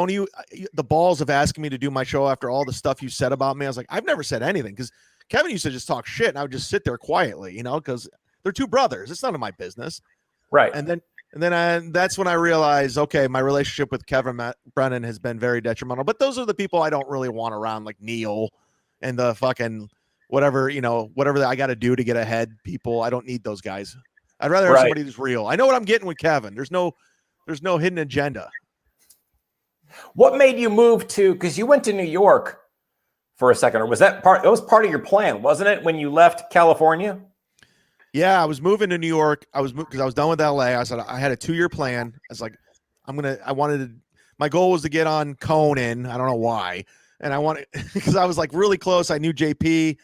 you the balls of asking me to do my show after all the stuff you said about me. I was like, I've never said anything, because Kevin used to just talk shit and I would just sit there quietly, because they're two brothers. It's none of my business. Right. And then that's when I realized, okay, my relationship with Kevin Brennan has been very detrimental. But those are the people I don't really want around, like Neil and the fucking whatever I got to do to get ahead people. I don't need those guys. I'd rather have somebody who's real. I know what I'm getting with Kevin. There's no hidden agenda. What made you move to, because you went to New York for a second, or was that part of your plan, wasn't it, when you left California? Yeah, I was moving to New York. Because I was done with LA. I said I had a 2-year plan. I was like, my goal was to get on Conan. I don't know why. And I wanted, because I was like really close. I knew JP,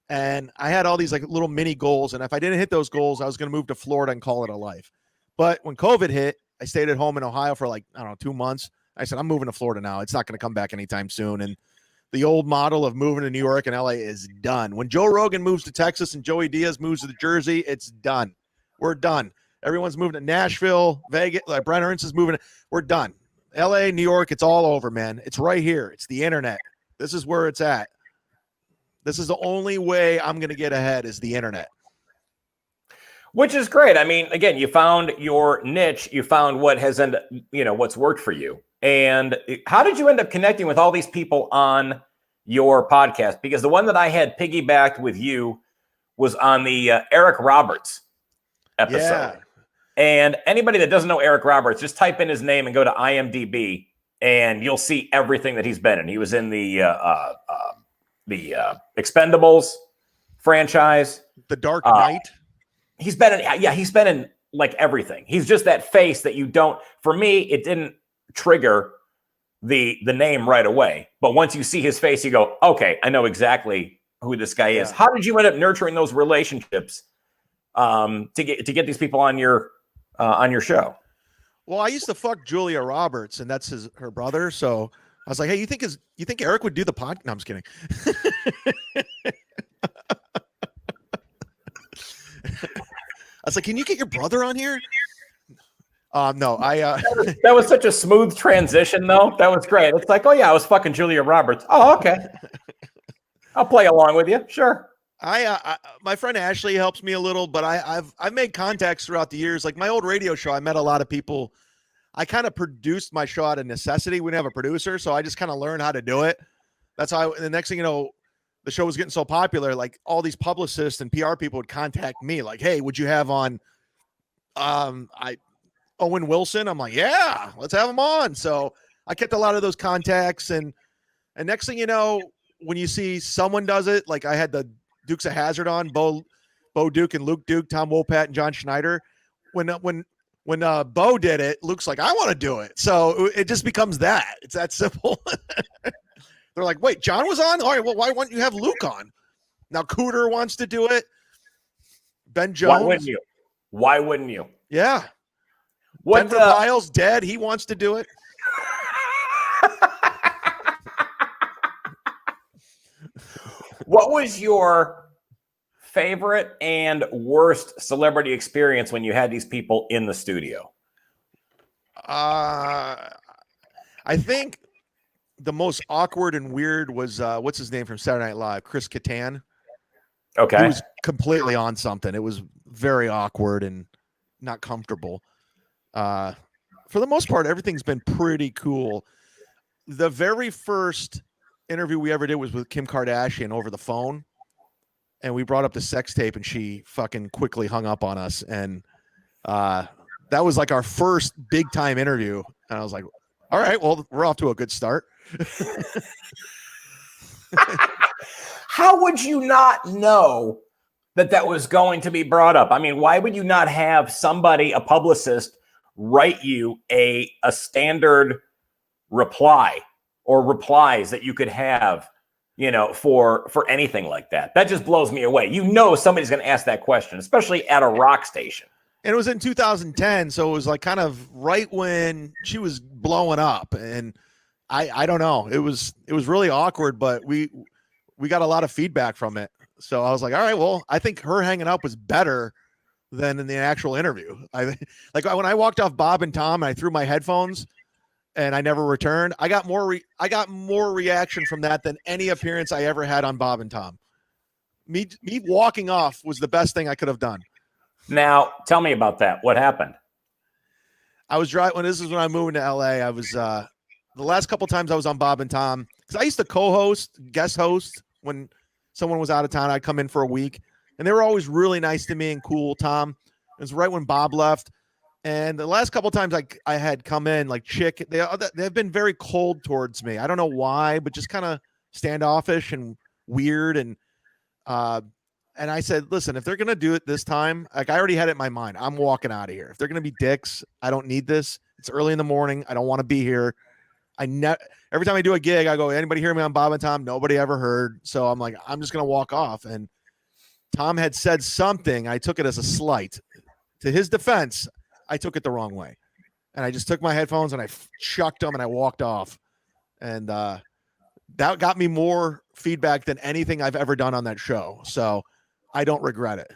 and I had all these like little mini goals. And if I didn't hit those goals, I was going to move to Florida and call it a life. But when COVID hit, I stayed at home in Ohio for like, I don't know, 2 months. I said, I'm moving to Florida now. It's not going to come back anytime soon. And the old model of moving to New York and LA is done. When Joe Rogan moves to Texas and Joey Diaz moves to Jersey, it's done. We're done. Everyone's moving to Nashville, Vegas, like Brennan Ernst is moving. We're done. LA, New York, it's all over, man. It's right here. It's the internet. This is where it's at. This is the only way I'm going to get ahead is the internet. Which is great. I mean, again, you found your niche. You found what has what's worked for you. And how did you end up connecting with all these people on your podcast? Because the one that I had piggybacked with you was on the Eric Roberts episode. Yeah. And anybody that doesn't know Eric Roberts, just type in his name and go to IMDb, and you'll see everything that he's been in. He was in the Expendables franchise, The Dark Knight. He's been in like everything. He's just that face that you don't. For me, it didn't trigger the name right away, but once you see his face, you go, okay, I know exactly who this guy is. How did you end up nurturing those relationships to get these people on your show? Well, I used to fuck Julia Roberts, and that's her brother. So I was like, hey, you think Eric would do the podcast? No, I'm just kidding. I was like, can you get your brother on here? No, that was such a smooth transition, though. That was great. It's like, oh yeah, I was fucking Julia Roberts. Oh, okay. I'll play along with you. Sure. My friend Ashley helps me a little, but I've made contacts throughout the years. Like my old radio show, I met a lot of people. I kind of produced my show out of necessity. We didn't have a producer, so I just kind of learned how to do it. That's how. The next thing you know, the show was getting so popular, like all these publicists and PR people would contact me, like, "Hey, would you have on, Owen Wilson?" I'm like, "Yeah, let's have him on." So I kept a lot of those contacts, and next thing you know, when you see someone does it, like I had the Dukes of Hazzard on, Bo Duke and Luke Duke, Tom Wopat and John Schneider. When Bo did it, Luke's like, I want to do it. So it just becomes that. It's that simple. They're like, wait, John was on? All right, well, why wouldn't you have Luke on? Now Cooter wants to do it. Ben Jones. Why wouldn't you? Yeah. Denver Piles dead. He wants to do it. What was your favorite and worst celebrity experience when you had these people in the studio? I think the most awkward and weird was what's his name from Saturday Night Live, Chris Kattan. Okay. He was completely on something. It was very awkward and not comfortable. For the most part, everything's been pretty cool. The very first interview we ever did was with Kim Kardashian over the phone, and we brought up the sex tape, and she fucking quickly hung up on us. And that was like our first big time interview. And I was like, all right, well, we're off to a good start. How would you not know that was going to be brought up? I mean, why would you not have somebody, a publicist, write you a standard reply or replies that you could have, for anything like that? That just blows me away. Somebody's going to ask that question, especially at a rock station. And it was in 2010, so it was like kind of right when she was blowing up, and I don't know. It was really awkward, but we got a lot of feedback from it. So I was like, all right, well, I think her hanging up was better than in the actual interview. Like when I walked off Bob and Tom and I threw my headphones and I never returned, I got more reaction from that than any appearance I ever had on Bob and Tom. Me walking off was the best thing I could have done. Now, tell me about that. What happened? I was driving. This is when I moved to LA. I was the last couple times I was on Bob and Tom, because I used to guest host when someone was out of town. I'd come in for a week, and they were always really nice to me and cool. Tom, it was right when Bob left, and the last couple times I had come in, like Chick, they've been very cold towards me. I don't know why, but just kind of standoffish and weird. And I said, listen, if they're gonna do it this time, like I already had it in my mind, I'm walking out of here. If they're gonna be dicks, I don't need this. It's early in the morning. I don't want to be here. Every time I do a gig, I go, anybody hear me on Bob and Tom? Nobody ever heard. So I'm like, I'm just going to walk off. And Tom had said something. I took it as a slight. To his defense, I took it the wrong way. And I just took my headphones and I chucked them and I walked off. And that got me more feedback than anything I've ever done on that show. So I don't regret it.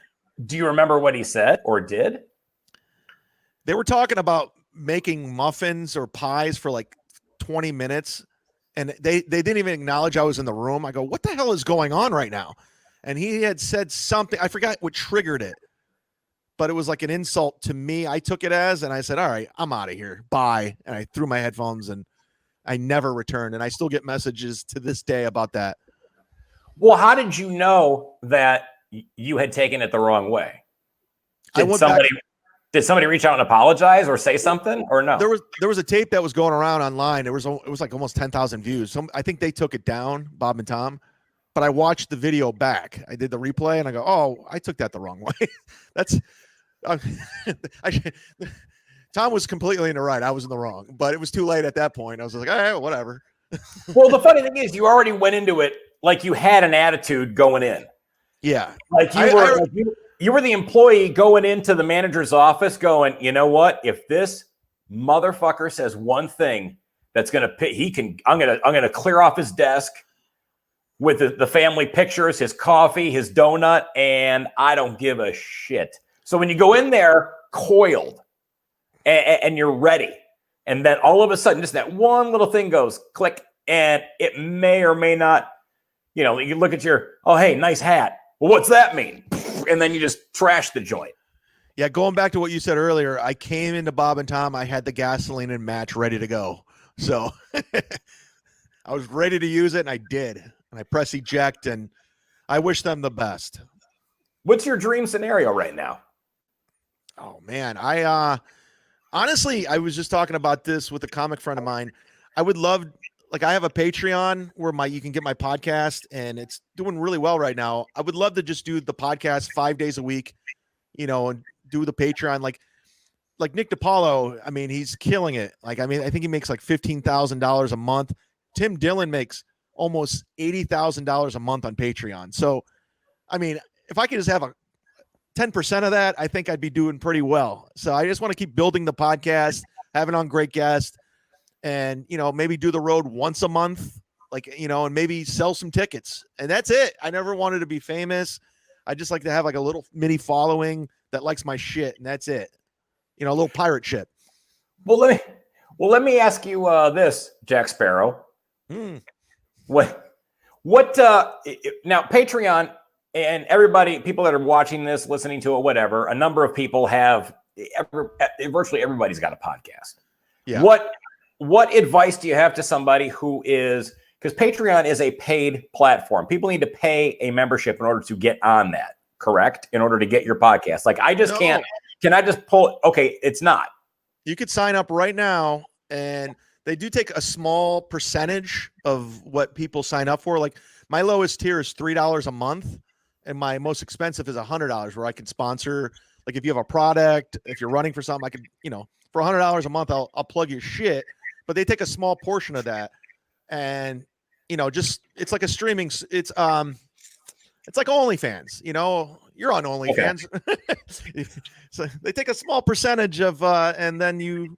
Do you remember what he said or did? They were talking about making muffins or pies for like 20 minutes, and they didn't even acknowledge I was in the room. I go, what the hell is going on right now? And he had said something, I forgot what triggered it, but it was like an insult to me. I took it as, and I said, all right, I'm out of here, bye. And I threw my headphones and I never returned. And I still get messages to this day about that. Well, how did you know that you had taken it the wrong way? Did somebody reach out and apologize or say something, or no? There was a tape that was going around online. It was like almost 10,000 views. I think they took it down, Bob and Tom, but I watched the video back. I did the replay and I go, oh, I took that the wrong way. Tom was completely in the right. I was in the wrong, but it was too late at that point. I was like, hey, whatever. Well, the funny thing is you already went into it like you had an attitude going in. Yeah. Like you were the employee going into the manager's office going, you know what? If this motherfucker says one thing that's going to, I'm going to clear off his desk with the family pictures, his coffee, his donut, and I don't give a shit. So when you go in there coiled and you're ready, and then all of a sudden just that one little thing goes click, and it may or may not, you look at oh, hey, nice hat. Well, what's that mean? And then you just trash the joint. Yeah, going back to what you said earlier, I came into Bob and Tom. I had the gasoline and match ready to go. So I was ready to use it, and I did. And I press eject, and I wish them the best. What's your dream scenario right now? Oh, man. I honestly, I was just talking about this with a comic friend of mine. I would love – like I have a Patreon where you can get my podcast, and it's doing really well right now. I would love to just do the podcast 5 days a week, and do the Patreon. Like Nick DiPaolo, I mean, he's killing it. I think he makes like $15,000 a month. Tim Dillon makes almost $80,000 a month on Patreon. So, I mean, if I could just have 10% of that, I think I'd be doing pretty well. So I just want to keep building the podcast, having on great guests. And, maybe do the road once a month, and maybe sell some tickets. And that's it. I never wanted to be famous. I just like to have like a little mini following that likes my shit. And that's it. A little pirate ship. Well, let me ask you this, Jack Sparrow. What now Patreon and everybody, people that are watching this, listening to it, whatever, a number of people virtually everybody's got a podcast. Yeah. What advice do you have to somebody who is, because Patreon is a paid platform. People need to pay a membership in order to get on that, correct? In order to get your podcast. Like I just can't, can I just pull, okay, it's not. You could sign up right now, and they do take a small percentage of what people sign up for. Like my lowest tier is $3 a month, and my most expensive is $100, where I can sponsor. Like if you have a product, if you're running for something, I could, for $100 a month, I'll plug your shit. But they take a small portion of that, and just it's like a streaming. It's like OnlyFans. You're on OnlyFans, okay. So they take a small percentage of, and then you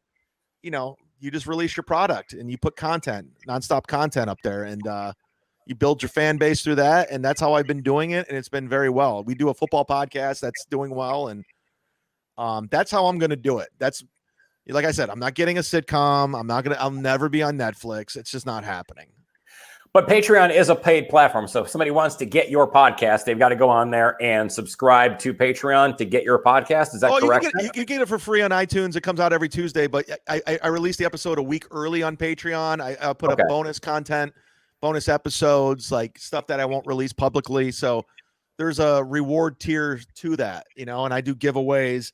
you just release your product and you put nonstop content up there, and you build your fan base through that. And that's how I've been doing it. And it's been very well. We do a football podcast that's doing well. And that's how I'm going to do it. That's, like I said, I'm not getting a sitcom. I'll never be on Netflix. It's just not happening. But Patreon is a paid platform. So if somebody wants to get your podcast, they've got to go on there and subscribe to Patreon to get your podcast. Is that correct? You can get it for free on iTunes. It comes out every Tuesday, but I release the episode a week early on Patreon. I put up bonus content, bonus episodes, like stuff that I won't release publicly. So there's a reward tier to that, and I do giveaways.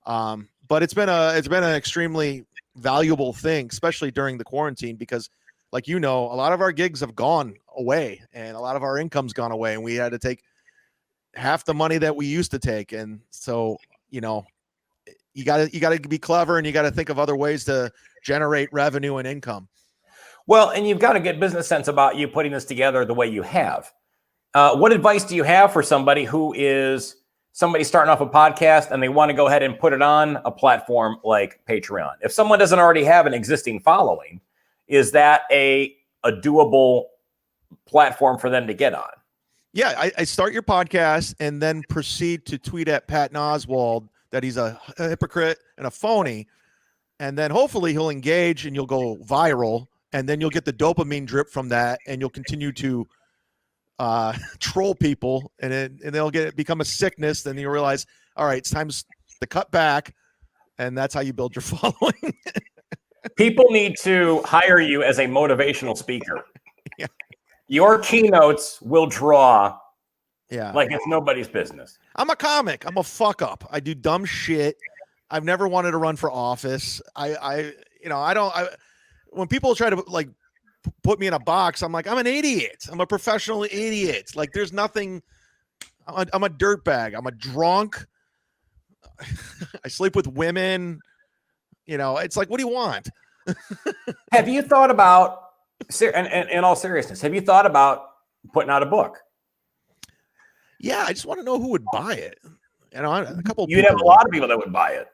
But it's been an extremely valuable thing, especially during the quarantine, because like, a lot of our gigs have gone away and a lot of our income's gone away, and we had to take half the money that we used to take. And so, you got to be clever, and you got to think of other ways to generate revenue and income. Well, and you've got a good business sense about you putting this together the way you have. What advice do you have for somebody who is somebody starting off a podcast and they want to go ahead and put it on a platform like Patreon? If someone doesn't already have an existing following, is that a doable platform for them to get on? Yeah, I start your podcast and then proceed to tweet at Patton Oswalt that he's a hypocrite and a phony. And then hopefully he'll engage and you'll go viral. And then you'll get the dopamine drip from that, and you'll continue to troll people, and they'll become a sickness. Then you realize, all right, it's time to cut back. And that's how you build your following. People need to hire you as a motivational speaker. Yeah. Your keynotes will draw like it's nobody's business. I'm a comic. I'm a fuck up. I do dumb shit. I've never wanted to run for office. When people try to like put me in a box, I'm like, I'm an idiot. I'm a professional idiot. Like, there's nothing. I'm a dirtbag. I'm a drunk. I sleep with women. It's like, what do you want? Have you thought about, and in all seriousness, have you thought about putting out a book? Yeah, I just want to know who would buy it. A couple. You'd have a lot of people that would buy it.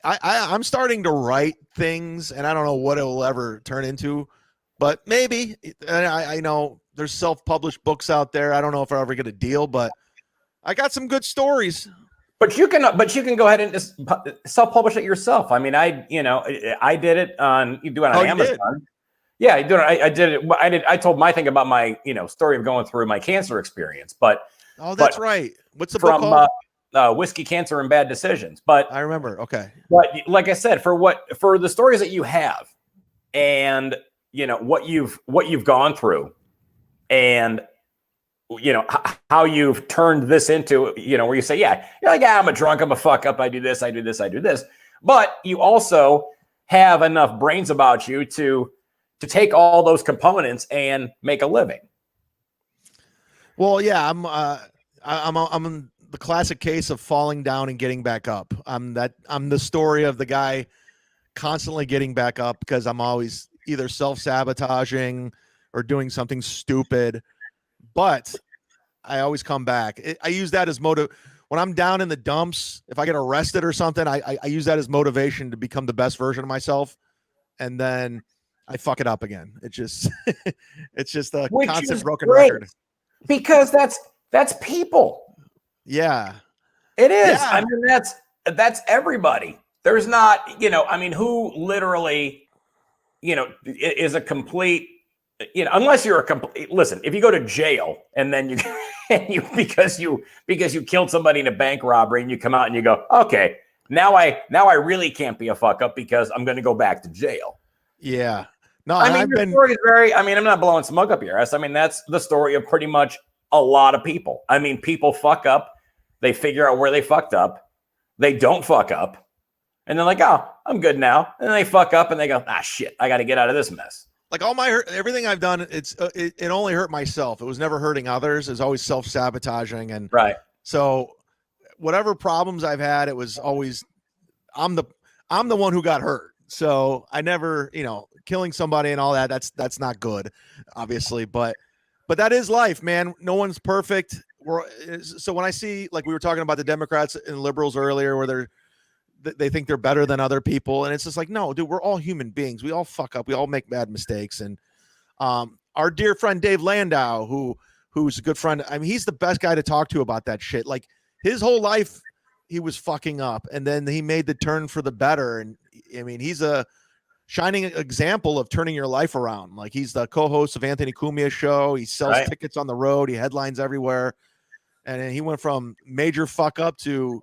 I'm starting to write things, and I don't know what it will ever turn into, but maybe. I know there's self-published books out there. I don't know if I'll ever get a deal, but I got some good stories. But you can go ahead and just self-publish it yourself. I mean, I did it on. You do it on Amazon. Yeah, I do it. I did it. I told my thing about my story of going through my cancer experience. But that's right. What's the book called? Whiskey, Cancer, and Bad Decisions. But I remember. Okay. But like I said, for the stories that you have, and what you've gone through, and how you've turned this into where you say, yeah, you're like, I'm a drunk, I'm a fuck up, I do this, I do this, I do this. But you also have enough brains about you to take all those components and make a living. Well, yeah, I'm the classic case of falling down and getting back up. I'm the story of the guy constantly getting back up because I'm always either self-sabotaging or doing something stupid, but I always come back. I use that as motive. When I'm down in the dumps, if I get arrested or something, I use that as motivation to become the best version of myself. And then I fuck it up again. It's just a constant broken record. Because that's people. Yeah, it is. Yeah. I mean, that's everybody. There's not, who literally, is a complete, unless you're a complete, listen, if you go to jail and then because you killed somebody in a bank robbery and you come out and you go, okay, now I really can't be a fuck up because I'm going to go back to jail. Yeah. No, story is very, I'm not blowing smoke up your ass. I mean, that's the story of pretty much a lot of people. I mean, people fuck up. They figure out where they fucked up. They don't fuck up. And they're like, oh, I'm good now. And then they fuck up and they go, shit, I got to get out of this mess. Like everything I've done, it only hurt myself. It was never hurting others. It was always self-sabotaging. And right. So whatever problems I've had, it was always, I'm the one who got hurt. So I never, killing somebody and all that, that's not good, obviously. But that is life, man. No one's perfect. So when I see, like we were talking about the Democrats and liberals earlier, where they think they're better than other people, and it's just like, no, dude, we're all human beings. We all fuck up. We all make bad mistakes. And our dear friend Dave Landau, who's a good friend, I mean, he's the best guy to talk to about that shit. Like his whole life, he was fucking up, and then he made the turn for the better. And I mean, he's a shining example of turning your life around. Like he's the co-host of Anthony Cumia's show. He sells tickets on the road. He headlines everywhere. And then he went from major fuck up to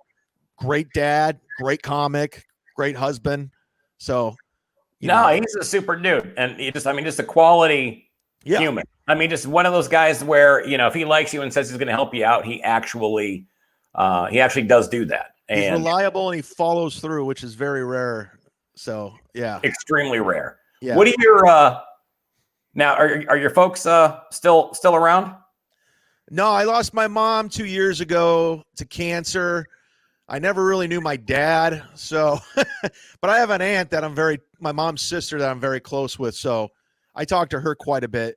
great dad, great comic, great husband. So, he's a super dude. And just a quality human. I mean, just one of those guys where, if he likes you and says he's going to help you out, he actually does do that. And he's reliable and he follows through, which is very rare. So, yeah. Extremely rare. Yeah. What are your, now, are your folks still around? No, I lost my mom 2 years ago to cancer. I never really knew my dad. So, but I have an aunt that my mom's sister that I'm very close with. So I talk to her quite a bit.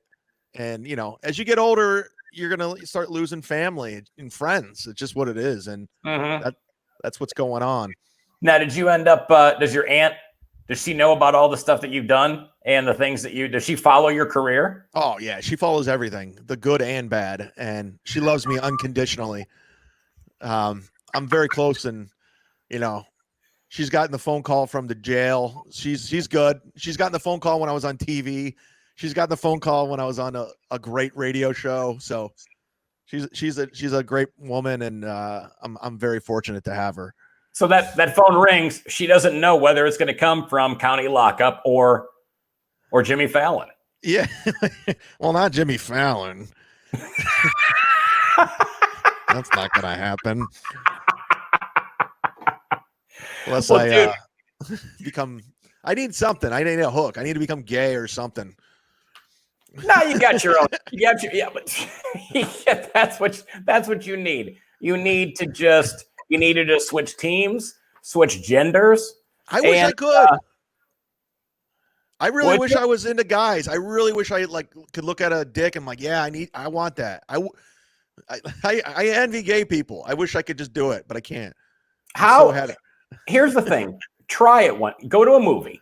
And, as you get older, you're going to start losing family and friends. It's just what it is. And that's what's going on. Now, did you end up, does she know about all the stuff that you've done and the things that does she follow your career? Oh yeah. She follows everything, the good and bad. And she loves me unconditionally. I'm very close, and, she's gotten the phone call from the jail. She's good. She's gotten the phone call when I was on TV. She's gotten the phone call when I was on a great radio show. So she's a great woman, and I'm very fortunate to have her. So that phone rings. She doesn't know whether it's going to come from county lockup or Jimmy Fallon. Yeah. Well, not Jimmy Fallon. That's not going to happen. Unless I need something. I need a hook. I need to become gay or something. No, you got your own. But that's what you need. You need to just switch teams, switch genders. I wish I could. I really wish I was into guys. I really wish I could look at a dick and I'm like, yeah, I want that. I envy gay people. I wish I could just do it, but I can't. Here's the thing. Try it go to a movie.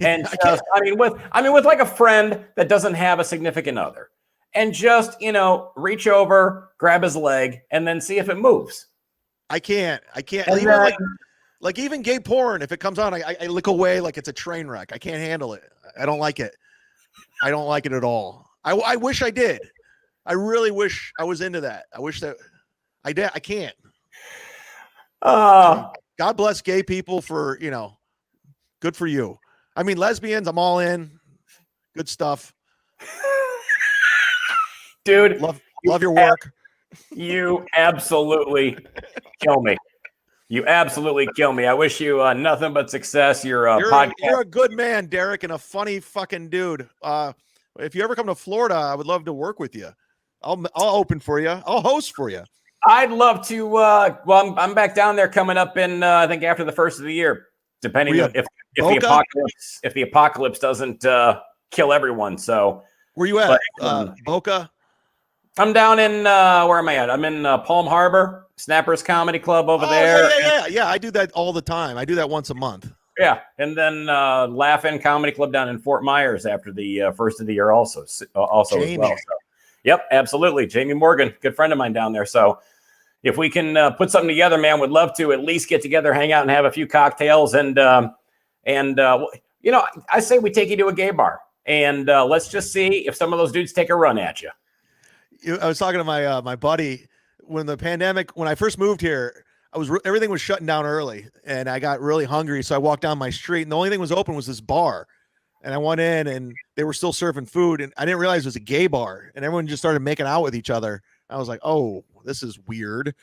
And just, with like a friend that doesn't have a significant other, and just, reach over, grab his leg, and then see if it moves. I can't. And even like even gay porn, if it comes on, I look away like it's a train wreck. I can't handle it. I don't like it. I don't like it at all. I wish I did. I really wish I was into that. I wish that I did. I can't. God bless gay people for, good for you. I mean, lesbians, I'm all in. Good stuff. Dude. Love your work. You absolutely kill me. You absolutely kill me. I wish you nothing but success. You're a good man, Derek, and a funny fucking dude. If you ever come to Florida, I would love to work with you. I'll open for you. I'll host for you. I'd love to. I'm back down there coming up in I think after the first of the year, depending on if the apocalypse doesn't kill everyone. So where you at? Boca. I'm down in where am I at? I'm in Palm Harbor, Snappers Comedy Club over there. Yeah. I do that all the time. I do that once a month. Yeah, and then Laugh-In Comedy Club down in Fort Myers after the first of the year also Jamie. as well. So, yep, absolutely. Jamie Morgan, good friend of mine down there. So if we can put something together, man, would love to at least get together, hang out, and have a few cocktails. And I say we take you to a gay bar, and let's just see if some of those dudes take a run at you. I was talking to my buddy when I first moved here. Everything was shutting down early, and I got really hungry. So I walked down my street, and the only thing was open was this bar. And I went in, and they were still serving food, and I didn't realize it was a gay bar. And everyone just started making out with each other. I was like, "Oh, this is weird."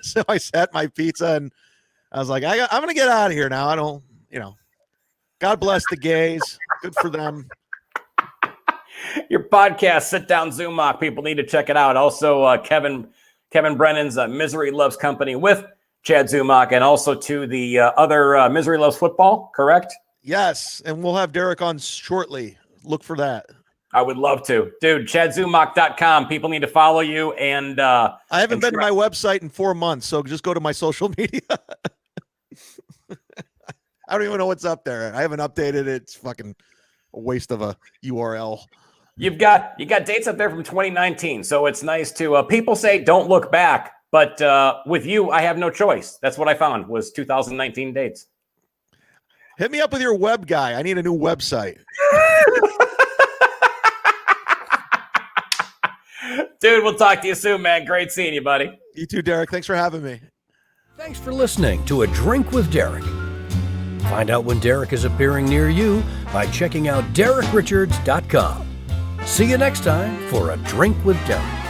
So I sat my pizza, and I was like, "I'm gonna get out of here now. I don't, God bless the gays. Good for them." Your podcast, Sit Down Zumock, people need to check it out. Also, Kevin Brennan's Misery Loves Company with Chad Zumock, and also to the other Misery Loves Football, correct? Yes, and we'll have Derek on shortly. Look for that. I would love to. Dude, ChadZumock.com. People need to follow you. And I haven't been to my website in 4 months, so just go to my social media. I don't even know what's up there. I haven't updated it. It's fucking a waste of a URL. You got dates up there from 2019, so it's nice to. People say don't look back, but with you, I have no choice. That's what I found was 2019 dates. Hit me up with your web guy. I need a new website. Dude, we'll talk to you soon, man. Great seeing you, buddy. You too, Derek. Thanks for having me. Thanks for listening to A Drink with Derek. Find out when Derek is appearing near you by checking out DerekRichards.com. See you next time for A Drink with Derek.